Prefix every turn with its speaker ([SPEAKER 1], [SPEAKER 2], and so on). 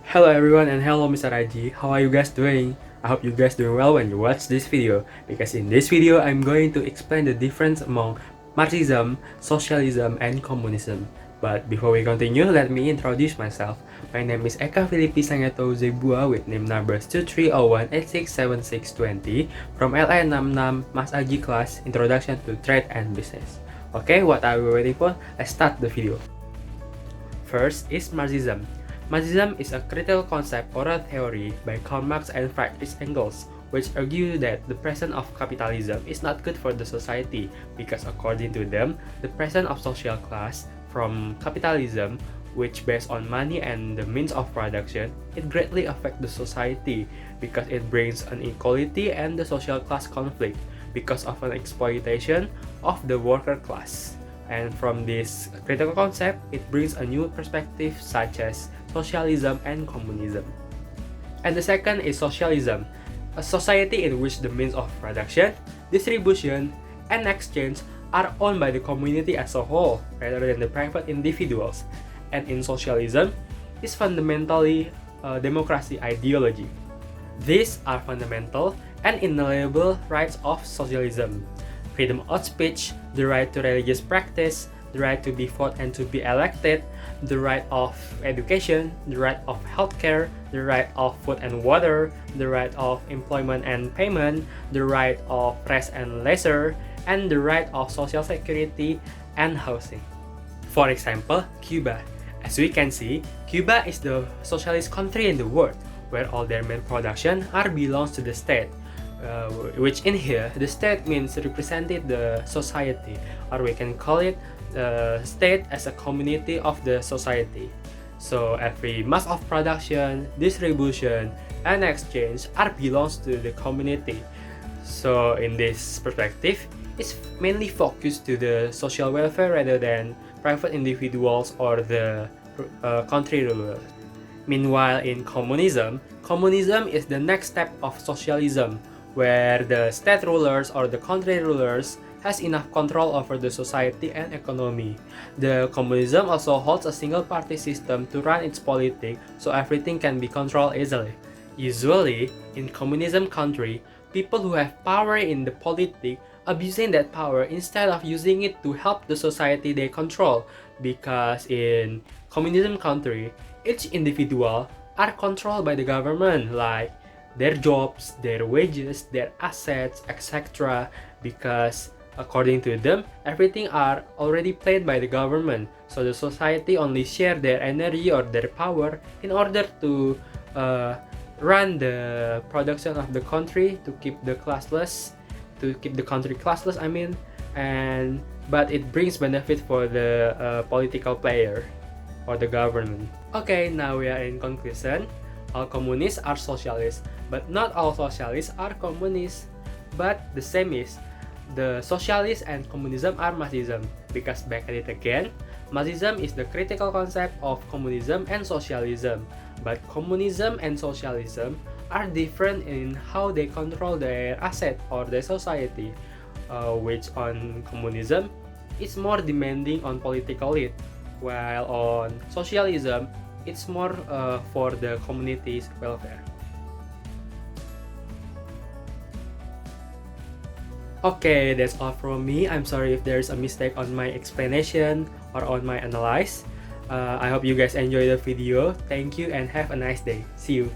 [SPEAKER 1] Hello everyone and hello Mr. Raji, how are you guys doing? I hope you guys doing well when you watch this video, because in this video I'm going to explain the difference among Marxism, Socialism, and Communism. But before we continue, let me introduce myself. My name is Eka Filipi Sangato Zebua with name numbers 2301867620 from LA66 Mas Aji class Introduction to Trade and Business. Okay, what are we waiting for? Let's start the video. First is Marxism. Marxism is a critical concept or a theory by Karl Marx and Friedrich Engels, which argue that the presence of capitalism is not good for the society because according to them, the presence of social class from capitalism, which based on money and the means of production, it greatly affects the society because it brings inequality and the social class conflict because of an exploitation of the worker class. And from this critical concept, it brings a new perspective such as socialism and communism. And the second is socialism, a society in which the means of production, distribution, and exchange are owned by the community as a whole rather than the private individuals. And in socialism, is fundamentally a democracy ideology. These are fundamental and inalienable rights of socialism: freedom of speech, the right to religious practice, the right to be voted and to be elected, the right of education, the right of healthcare, the right of food and water, the right of employment and payment, the right of rest and leisure, and the right of social security and housing. For example, Cuba. As we can see, Cuba is the socialist country in the world where all their main production belongs to the state. Which in here, the state means represented the society, or we can call it the state as a community of the society. So every mass of production, distribution, and exchange belongs to the community. So in this perspective, it's mainly focused to the social welfare rather than private individuals or the country rulers. Meanwhile, in communism, communism is the next step of socialism, where the state rulers or the country rulers has enough control over the society and economy. The communism also holds a single party system to run its politics, so everything can be controlled easily. Usually, in communism country, people who have power in the politics abusing that power instead of using it to help the society they control, because in communism country, each individual are controlled by the government, like their jobs, their wages, their assets, etc. Because according to them, everything are already played by the government. So the society only share their energy or their power in order to run the production of the country, to keep the country classless. But it brings benefit for the political player or the government. Okay, now we are in conclusion. All communists are socialists, but not all socialists are communists. But the same is, the socialists and communism are Marxism, because back at it again, Marxism is the critical concept of communism and socialism. But communism and socialism are different in how they control their asset or their society, which on communism, it's more demanding on political elite, while on socialism, it's more for the community's welfare. Okay, that's all from me. I'm sorry if there's a mistake on my explanation or on my analysis. I hope you guys enjoy the video. Thank you and have a nice day. See you.